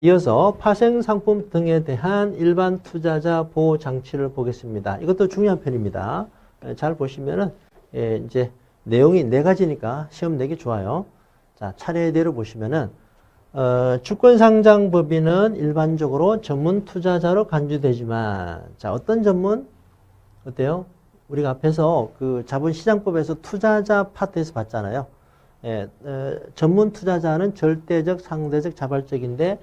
이어서 파생상품 등에 대한 일반 투자자 보호 장치를 보겠습니다. 이것도 중요한 편입니다. 잘 보시면은 이제 내용이 네 가지니까 시험 내기 좋아요. 자, 차례대로 보시면은 주권상장법인은 일반적으로 전문 투자자로 간주되지만, 자, 어떤 전문? 어때요? 우리가 앞에서 그 자본시장법에서 투자자 파트에서 봤잖아요. 전문 투자자는 절대적, 상대적, 자발적인데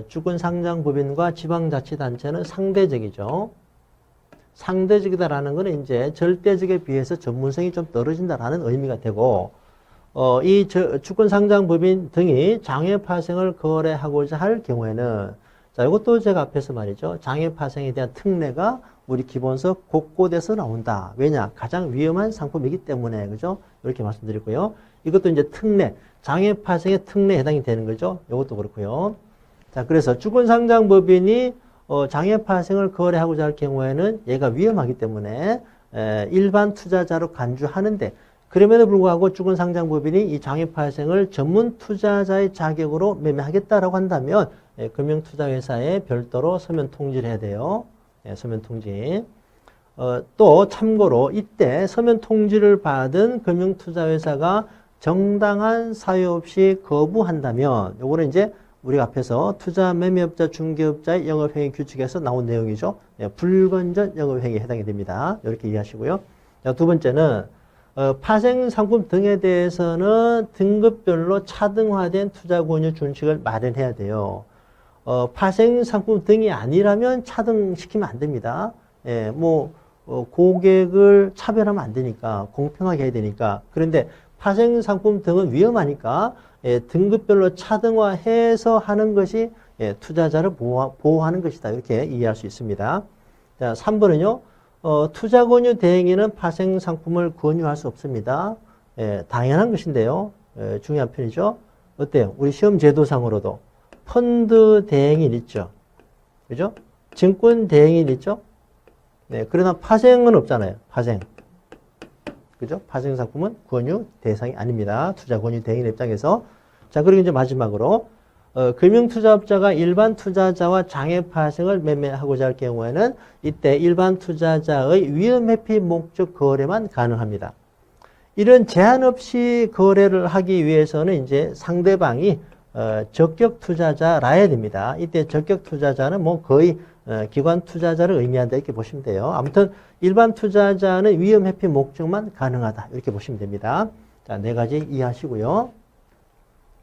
주권상장법인과 지방자치단체는 상대적이죠. 상대적이다라는 것은 이제 절대적에 비해서 전문성이 좀 떨어진다라는 의미가 되고, 이 주권상장법인 등이 장외 파생을 거래하고자 할 경우에는, 자, 이것도 제가 앞에서 말이죠. 장외 파생에 대한 특례가 우리 기본서 곳곳에서 나온다. 왜냐? 가장 위험한 상품이기 때문에, 그죠? 이렇게 말씀드리고요. 이것도 이제 특례, 장외 파생의 특례에 해당이 되는 거죠. 이것도 그렇고요. 자, 그래서 주권상장법인이 장외 파생을 거래하고자 할 경우에는 얘가 위험하기 때문에 일반 투자자로 간주하는데, 그럼에도 불구하고 주권상장법인이 이 장외 파생을 전문 투자자의 자격으로 매매하겠다라고 한다면 금융투자회사에 별도로 서면 통지를 해야 돼요. 서면 통지. 또 참고로 이때 서면 통지를 받은 금융투자회사가 정당한 사유 없이 거부한다면, 요거는 이제 우리가 앞에서 투자 매매업자 중개업자의 영업행위 규칙에서 나온 내용이죠. 불건전 영업행위에 해당이 됩니다. 이렇게 이해하시고요. 자, 두 번째는 파생 상품 등에 대해서는 등급별로 차등화된 투자 권유 준칙을 마련해야 돼요. 파생 상품 등이 아니라면 차등시키면 안 됩니다. 고객을 차별하면 안 되니까, 공평하게 해야 되니까. 그런데 파생 상품 등은 위험하니까 등급별로 차등화해서 하는 것이 투자자를 보호하는 것이다. 이렇게 이해할 수 있습니다. 자, 3번은요. 투자 권유 대행인은 파생 상품을 권유할 수 없습니다. 당연한 것인데요. 중요한 편이죠. 어때요? 우리 시험 제도상으로도 펀드 대행인 있죠. 그죠? 증권 대행인 있죠. 네, 그러나 파생은 없잖아요. 파생. 그죠? 파생 상품은 권유 대상이 아닙니다. 투자 권유 대행인 입장에서. 자, 그리고 이제 마지막으로 금융투자업자가 일반 투자자와 장외 파생을 매매하고자 할 경우에는 이때 일반 투자자의 위험회피 목적 거래만 가능합니다. 이런 제한 없이 거래를 하기 위해서는 이제 상대방이 적격 투자자라야 됩니다. 이때 적격 투자자는 뭐 거의 기관 투자자를 의미한다 이렇게 보시면 돼요. 아무튼 일반 투자자는 위험 회피 목적만 가능하다 이렇게 보시면 됩니다. 자, 네 가지 이해하시고요.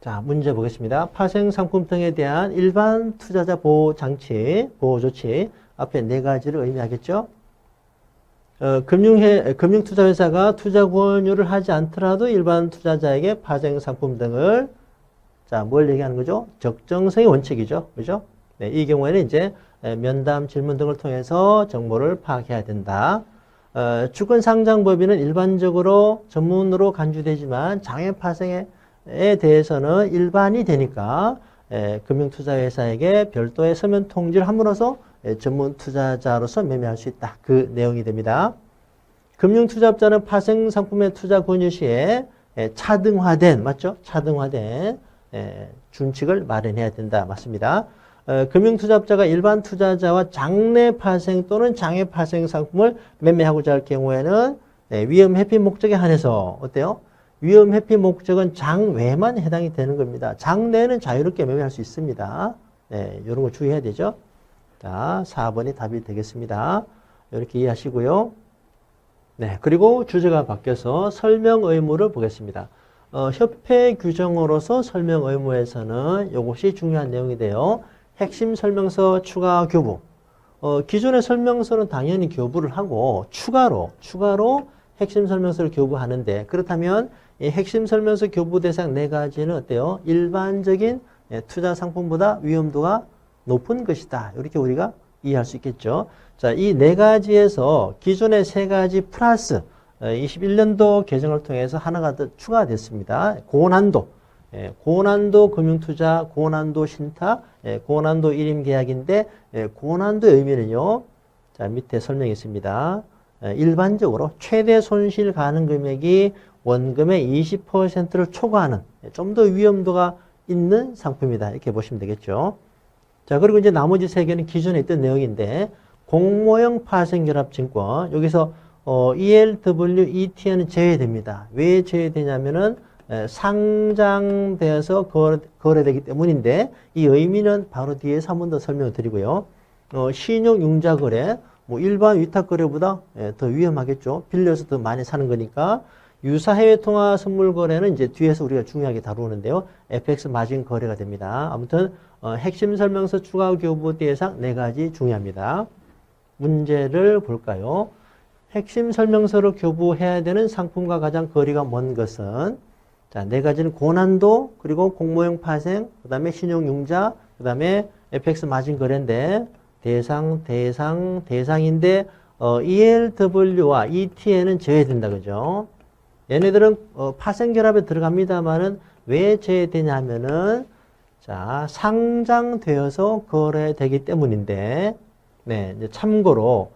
자, 문제 보겠습니다. 파생 상품 등에 대한 일반 투자자 보호 장치, 보호 조치 앞에 네 가지를 의미하겠죠. 금융투자회사가 투자 권유를 하지 않더라도 일반 투자자에게 파생 상품 등을, 자, 뭘 얘기하는 거죠? 적정성의 원칙이죠. 그죠? 네, 이 경우에는 이제 면담, 질문 등을 통해서 정보를 파악해야 된다. 주권상장법인은 일반적으로 전문으로 간주되지만 장외 파생에 대해서는 일반이 되니까 금융투자회사에게 별도의 서면 통지를 함으로써 전문 투자자로서 매매할 수 있다. 그 내용이 됩니다. 금융투자업자는 파생 상품의 투자 권유 시에 차등화된, 맞죠? 차등화된 준칙을 마련해야 된다. 맞습니다. 금융투자업자가 일반 투자자와 장내 파생 또는 장외 파생 상품을 매매하고자 할 경우에는 위험 회피 목적에 한해서 어때요? 위험 회피 목적은 장외만 해당이 되는 겁니다. 장내는 자유롭게 매매할 수 있습니다. 네, 이런 거 주의해야 되죠. 자, 4번이 답이 되겠습니다. 이렇게 이해하시고요. 네, 그리고 주제가 바뀌어서 설명 의무를 보겠습니다. 협회 규정으로서 설명 의무에서는 이것이 중요한 내용이 돼요. 핵심 설명서 추가 교부. 기존의 설명서는 당연히 교부를 하고 추가로 핵심 설명서를 교부하는데, 그렇다면 이 핵심 설명서 교부 대상 네 가지는 어때요? 일반적인 투자 상품보다 위험도가 높은 것이다. 이렇게 우리가 이해할 수 있겠죠. 자, 이 네 가지에서 기존의 세 가지 플러스 21년도 개정을 통해서 하나가 더 추가됐습니다. 고난도. 고난도 금융투자, 고난도 신탁, 고난도 일임계약인데 고난도의 의미는요. 자, 밑에 설명이 있습니다. 일반적으로 최대 손실 가능 금액이 원금의 20%를 초과하는 좀 더 위험도가 있는 상품이다. 이렇게 보시면 되겠죠. 자, 그리고 이제 나머지 세 개는 기존에 있던 내용인데, 공모형 파생결합증권, 여기서 ELW, ETN은 제외됩니다. 왜 제외되냐면은 상장되어서 거래되기 때문인데, 이 의미는 바로 뒤에서 한 번 더 설명을 드리고요. 신용융자거래, 뭐 일반 위탁거래보다 더 위험하겠죠. 빌려서 더 많이 사는 거니까. 유사해외통화 선물거래는 이제 뒤에서 우리가 중요하게 다루는데요. FX 마진 거래가 됩니다. 아무튼 핵심 설명서 추가 교부 대상 4가지 중요합니다. 문제를 볼까요? 핵심 설명서로 교부해야 되는 상품과 가장 거리가 먼 것은, 자, 4가지는 고난도, 그리고 공모형 파생, 그 다음에 신용융자, 그 다음에 FX 마진 거래인데, 대상인데, ELW와 ETN은 제외된다, 그죠? 얘네들은 파생결합에 들어갑니다만은 왜 제외되냐면은, 자, 상장되어서 거래되기 때문인데, 네, 이제 참고로,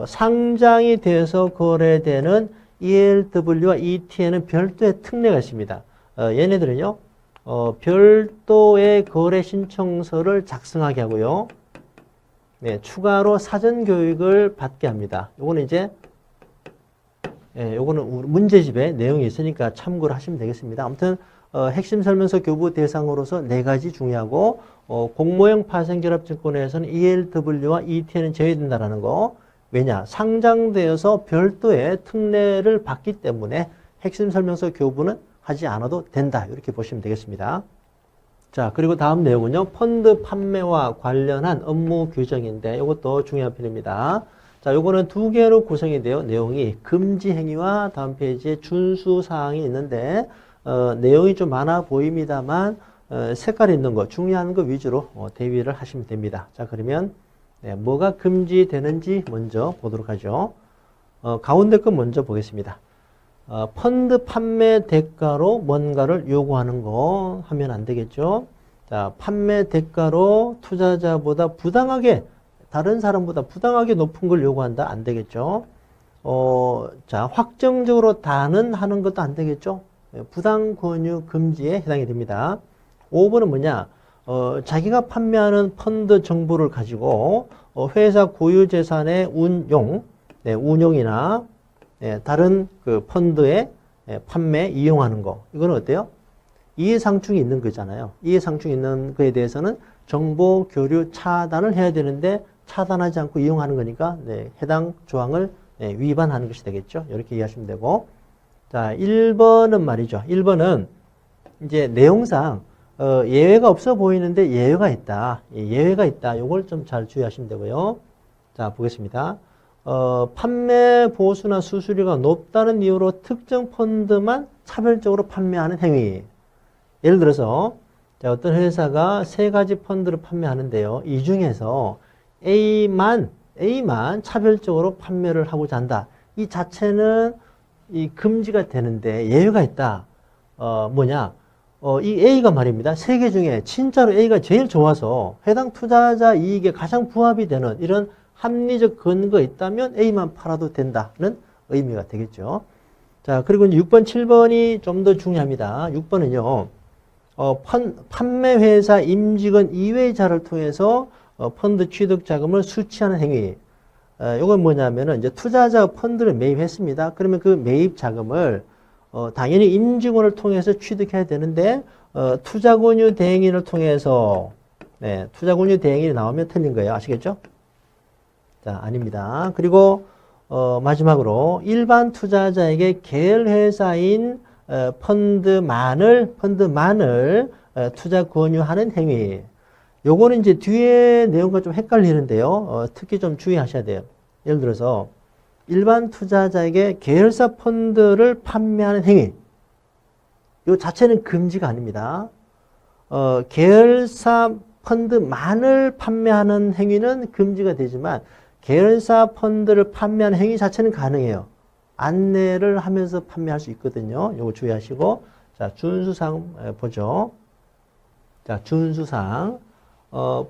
상장이 되어서 거래되는 ELW와 ETN은 별도의 특례가 있습니다. 얘네들은요, 별도의 거래 신청서를 작성하게 하고요. 네, 추가로 사전 교육을 받게 합니다. 요거는 이제, 요거는 문제집에 내용이 있으니까 참고를 하시면 되겠습니다. 아무튼, 핵심 설명서 교부 대상으로서 4가지 중요하고, 공모형 파생결합증권에서는 ELW와 ETN은 제외된다라는 거. 왜냐? 상장되어서 별도의 특례를 받기 때문에 핵심 설명서 교부는 하지 않아도 된다. 이렇게 보시면 되겠습니다. 자, 그리고 다음 내용은요. 펀드 판매와 관련한 업무 규정인데 이것도 중요한 편입니다. 자, 요거는 2개로 구성이 돼요. 내용이 금지 행위와 다음 페이지에 준수 사항이 있는데 내용이 좀 많아 보입니다만 색깔 있는 거, 중요한 거 위주로 대비를 하시면 됩니다. 자, 그러면 뭐가 금지되는지 먼저 보도록 하죠. 가운데 거 먼저 보겠습니다. 펀드 판매 대가로 뭔가를 요구하는 거 하면 안 되겠죠. 자, 판매 대가로 투자자보다 부당하게, 다른 사람보다 부당하게 높은 걸 요구한다. 안 되겠죠. 자, 확정적으로 다는 하는 것도 안 되겠죠. 부당 권유 금지에 해당이 됩니다. 5번은 뭐냐? 자기가 판매하는 펀드 정보를 가지고 회사 고유 재산의 운용이나 다른 그 펀드의 판매 이용하는 거. 이건 어때요? 이해상충이 있는 거잖아요. 이해상충이 있는 거에 대해서는 정보 교류 차단을 해야 되는데 차단하지 않고 이용하는 거니까 해당 조항을 위반하는 것이 되겠죠. 이렇게 이해하시면 되고. 자, 1번은 말이죠. 1번은 이제 내용상 예외가 없어 보이는데 예외가 있다. 예외가 있다. 요걸 좀 잘 주의하시면 되고요. 자, 보겠습니다. 판매 보수나 수수료가 높다는 이유로 특정 펀드만 차별적으로 판매하는 행위. 예를 들어서 자, 어떤 회사가 3가지 펀드를 판매하는데요. 이 중에서 A만 차별적으로 판매를 하고자 한다. 이 자체는 이 금지가 되는데 예외가 있다. 뭐냐? 이 A가 말입니다. 3개 중에 진짜로 A가 제일 좋아서 해당 투자자 이익에 가장 부합이 되는 이런 합리적 근거가 있다면 A만 팔아도 된다는 의미가 되겠죠. 자, 그리고 이제 6번, 7번이 좀 더 중요합니다. 6번은요, 판매회사 임직원 이외의 자를 통해서 펀드 취득 자금을 수취하는 행위. 이건 뭐냐면은 이제 투자자 펀드를 매입했습니다. 그러면 그 매입 자금을 당연히 임직원을 통해서 취득해야 되는데 투자권유 대행인을 통해서 투자권유 대행인이 나오면 틀린 거예요. 아시겠죠? 자, 아닙니다. 그리고 마지막으로 일반 투자자에게 계열회사인 펀드만을 투자 권유하는 행위. 요거는 이제 뒤에 내용과 좀 헷갈리는데요. 특히 좀 주의하셔야 돼요. 예를 들어서 일반 투자자에게 계열사 펀드를 판매하는 행위. 요 자체는 금지가 아닙니다. 계열사 펀드만을 판매하는 행위는 금지가 되지만 계열사 펀드를 판매하는 행위 자체는 가능해요. 안내를 하면서 판매할 수 있거든요. 요거 주의하시고. 자, 준수사항 보죠. 자, 준수사항.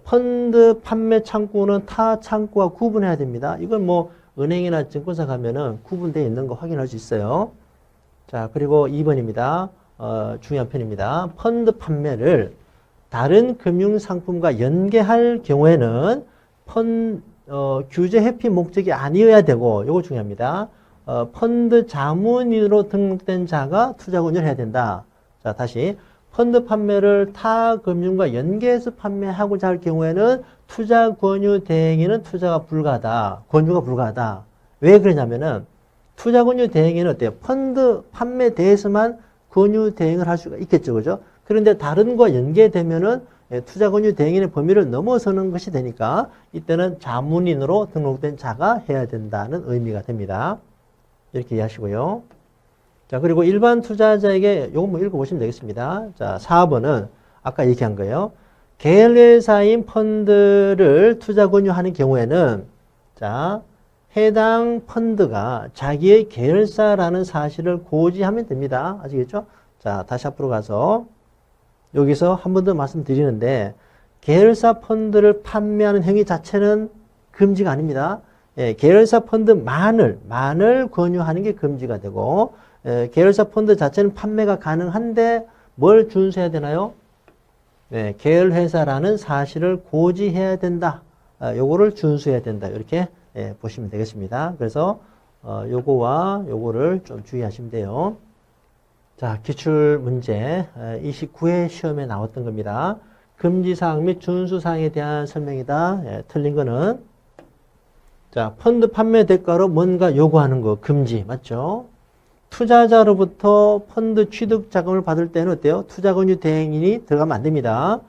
펀드 판매 창구는 타 창구와 구분해야 됩니다. 이건 뭐 은행이나 증권사 가면은 구분되어 있는 거 확인할 수 있어요. 자, 그리고 2번입니다. 중요한 편입니다. 펀드 판매를 다른 금융상품과 연계할 경우에는 규제 회피 목적이 아니어야 되고, 이거 중요합니다. 펀드 자문인으로 등록된 자가 투자 권유를 해야 된다. 자, 다시. 펀드 판매를 타 금융과 연계해서 판매하고자 할 경우에는 투자 권유 대행에는 투자가 불가하다. 권유가 불가하다. 왜 그러냐면은 투자 권유 대행에는 어때요? 펀드 판매 대해서만 권유 대행을 할 수가 있겠죠. 그죠? 그런데 다른 거 연계되면은 투자 권유 대행인의 범위를 넘어서는 것이 되니까 이때는 자문인으로 등록된 자가 해야 된다는 의미가 됩니다. 이렇게 이해하시고요. 자, 그리고 일반 투자자에게 요거 뭐 읽어보시면 되겠습니다. 자, 4번은 아까 얘기한 거예요. 계열회사인 펀드를 투자 권유하는 경우에는 자, 해당 펀드가 자기의 계열사라는 사실을 고지하면 됩니다. 아시겠죠? 자, 다시 앞으로 가서 여기서 한 번 더 말씀드리는데 계열사 펀드를 판매하는 행위 자체는 금지가 아닙니다. 예, 계열사 펀드만을 권유하는 게 금지가 되고 계열사 펀드 자체는 판매가 가능한데 뭘 준수해야 되나요? 네, 계열회사라는 사실을 고지해야 된다. 요거를 준수해야 된다. 이렇게 보시면 되겠습니다. 그래서 요거와 요거를 좀 주의하시면 돼요. 자, 기출문제 29회 시험에 나왔던 겁니다. 금지사항 및 준수사항에 대한 설명이다. 틀린 거는 자, 펀드 판매 대가로 뭔가 요구하는 거 금지 맞죠? 투자자로부터 펀드 취득 자금을 받을 때는 어때요? 투자 권유 대행인이 들어가면 안 됩니다.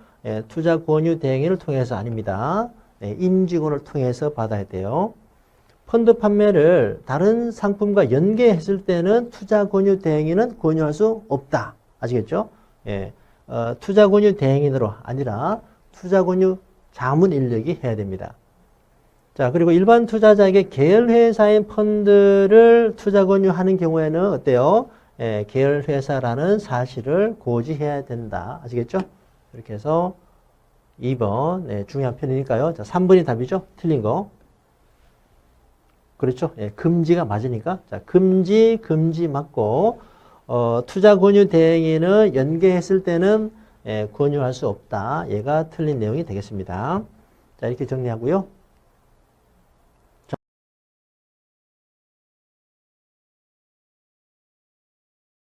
투자 권유 대행인을 통해서 아닙니다. 임직원을 통해서 받아야 돼요. 펀드 판매를 다른 상품과 연계했을 때는 투자 권유 대행인은 권유할 수 없다. 아시겠죠? 투자 권유 대행인으로 아니라 투자 권유 자문 인력이 해야 됩니다. 자, 그리고 일반 투자자에게 계열회사인 펀드를 투자 권유하는 경우에는 어때요? 계열회사라는 사실을 고지해야 된다. 아시겠죠? 이렇게 해서 2번 중요한 편이니까요. 자, 3번이 답이죠? 틀린 거. 그렇죠? 금지가 맞으니까. 자, 금지 맞고, 투자 권유 대행인은 연계했을 때는 권유할 수 없다. 얘가 틀린 내용이 되겠습니다. 자, 이렇게 정리하고요.